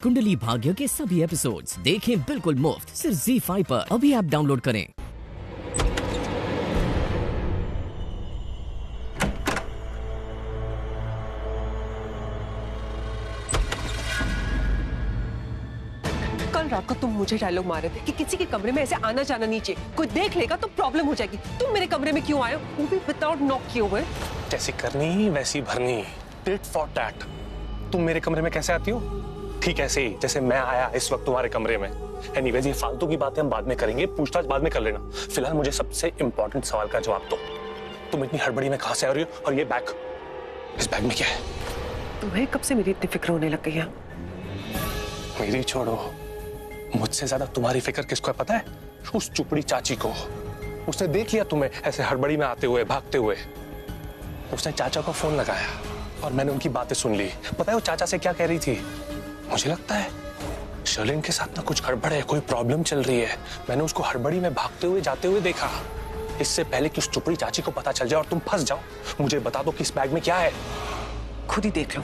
कुंडली भाग्य के सभी एपिसोड्स देखें बिल्कुल मुफ्त सिर्फ ZEE5 पर। अभी ऐप डाउनलोड करें। कल रात को तुम मुझे डायलॉग मार रहे थे कि किसी के कमरे में ऐसे आना जाना नहीं चाहिए, कोई देख लेगा तो प्रॉब्लम हो जाएगी। तुम मेरे कमरे में क्यों आए हो, वो भी विदाउट नॉक किए हुए? जैसी करनी वैसी भरनी, टिट फॉर टैट। तुम मेरे कमरे में कैसे आती हो? ठीक ऐसे ही जैसे मैं आया इस वक्त तुम्हारे कमरे में। एनीवेज, ये फालतू की बातें हम बाद में करेंगे, पूछताछ बाद में कर लेना। फिलहाल मुझे सबसे इंपॉर्टेंट सवाल का जवाब दो। तुम इतनी हड़बड़ी में कहां से आ रही हो और ये बैग, इस बैग में क्या है? तुम्हें कब से मेरी इतनी फिक्र होने लग गई है? मेरी छोड़ो, मुझसे ज्यादा तुम्हारी फिक्र किसको है पता है? उस चुपड़ी चाची को। उसने देख लिया तुम्हें ऐसे हड़बड़ी में आते हुए, भागते हुए। उसने चाचा को फोन लगाया और मैंने उनकी बातें सुन ली। पता है वो चाचा से क्या कह रही थी? मुझे लगता है शर्लिन के साथ ना कुछ गड़बड़ है, कोई प्रॉब्लम चल रही है। मैंने उसको हड़बड़ी में भागते हुए जाते हुए देखा। इससे पहले कि उस चुपड़ी चाची को पता चल जाए और तुम फंस जाओ, मुझे बता दो कि इस बैग में क्या है। खुद ही देख लो।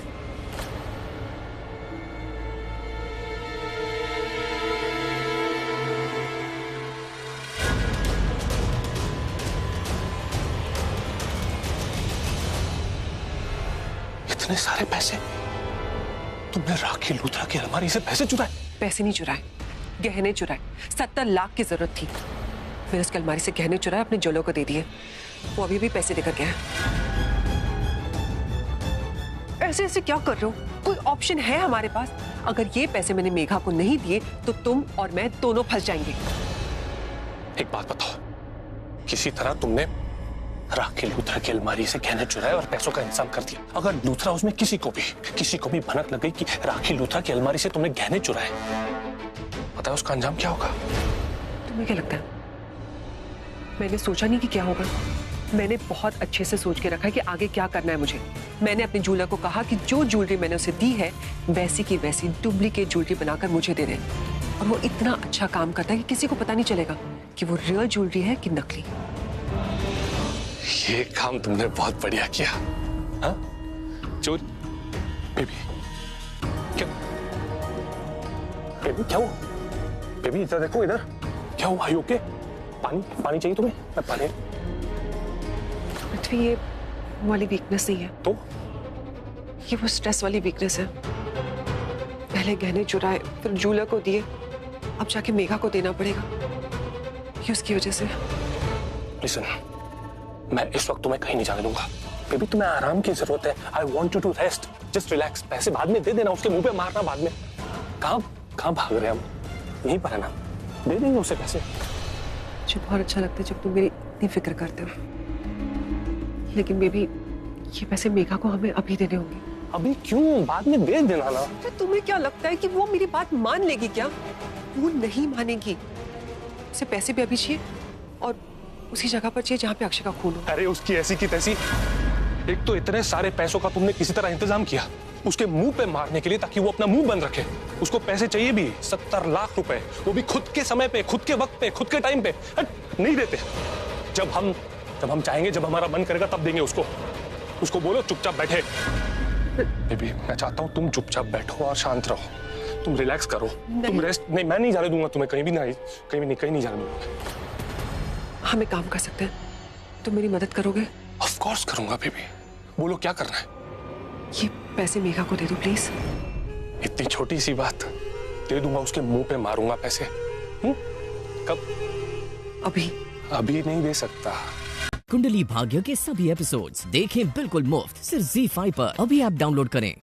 इतने सारे पैसे? तुमने राखी लूथरा की अलमारी से पैसे चुराए? पैसे नहीं चुराए, गहने चुराए। 70 लाख की जरूरत थी, मैंने उसकी अलमारी से गहने चुराए, अपने जोलों को दे दिए। वो अभी भी पैसे देकर गया है। ऐसे ऐसे क्या कर रहे हो? कोई ऑप्शन है हमारे पास? अगर ये पैसे मैंने मेघा को नहीं दिए तो तुम और मैं दोनों फंस जाएंगे। एक बात बताओ, किसी तरह तुमने राखी लूथरा की अलमारी से गहने चुराए और पैसों का इंतजाम कर दिया। अगर लूथरा उसमें किसी को भी भनक लग गई कि राखी लूथरा की अलमारी से तुमने गहने चुराए, पता है उसका अंजाम क्या होगा? तुम्हें क्या लगता है? मैंने सोचा नहीं कि क्या होगा। मैंने बहुत अच्छे से सोच के रखा है कि आगे क्या करना है मुझे। मैंने अपने जूलर को कहा कि जो ज्वेलरी मैंने उसे दी है वैसी की वैसी डुप्लीकेट ज्वेलरी बनाकर मुझे दे दे। और वो इतना अच्छा काम करता है कि किसी को पता नहीं चलेगा कि वो रियल ज्वेलरी है कि नकली। ये काम तुमने बहुत बढ़िया किया। हाँ? चोर बेबी, क्या बेबी, क्या हुआ? बेबी इधर देखो, इधर क्या हुआ? आयु ओके? पानी चाहिए तुम्हें? मैं पानी। पृथ्वी, ये वाली वीकनेस नहीं है तो ये वो स्ट्रेस वाली वीकनेस है। पहले गहने चुराए, फिर जूलर को दिए, अब जाके मेघा को देना पड़ेगा। ये उसकी वजह से। लिसन, मैं इस वक्त तुम्हें कहीं नहीं जाने दूंगा। बेबी तुम्हें आराम की जरूरत है। I want you to rest, just relax. पैसे बाद में दे देना, उसके मुंह पे मारना बाद में। कहाँ भाग रहे हैं हम? यहीं पर है ना, दे देंगे उसे पैसे। मुझे बहुत अच्छा लगता है जब तुम मेरी इतनी फिक्र करते हो, लेकिन बेबी ये पैसे मेघा को हमें अभी देने होंगे। अभी क्यों? बाद में दे देना ना। तो तुम्हें क्या लगता है कि वो मेरी बात मान लेगी क्या? वो नहीं मानेगी। उसे पैसे भी अभी चाहिए और उसी जगह पर चाहिए जहाँ पे अक्षय का खून हो। अरे उसकी ऐसी की तैसी। एक तो इतने सारे पैसों का तुमने किसी तरह इंतजाम किया उसके मुंह पे मारने के लिए, ताकि वो अपना मुंह बंद रखे। उसको पैसे चाहिए भी 70 लाख रुपए, वो भी खुद के समय पे, खुद के वक्त पे, खुद के टाइम पे। नहीं देते। जब हम चाहेंगे, जब हमारा मन करेगा तब देंगे उसको। उसको बोलो चुपचाप बैठे। बेबी मैं चाहता हूँ तुम चुपचाप बैठो और शांत रहो। तुम रिलैक्स करो, तुम रेस्ट। नहीं, मैं नहीं जाने दूंगा तुम्हें कहीं भी नहीं जाने दूंगा। हम एक काम कर सकते हैं, तुम मेरी मदद करोगे? ऑफ कोर्स करूंगा बेबी। बोलो क्या करना है? ये पैसे मेघा को दे दो प्लीज। इतनी छोटी सी बात, दे दूंगा, उसके मुंह पे मारूंगा पैसे। कब? अभी नहीं दे सकता। कुंडली भाग्य के सभी एपिसोड्स देखें बिल्कुल मुफ्त सिर्फ ZEE5 पर। अभी ऐप डाउनलोड करें।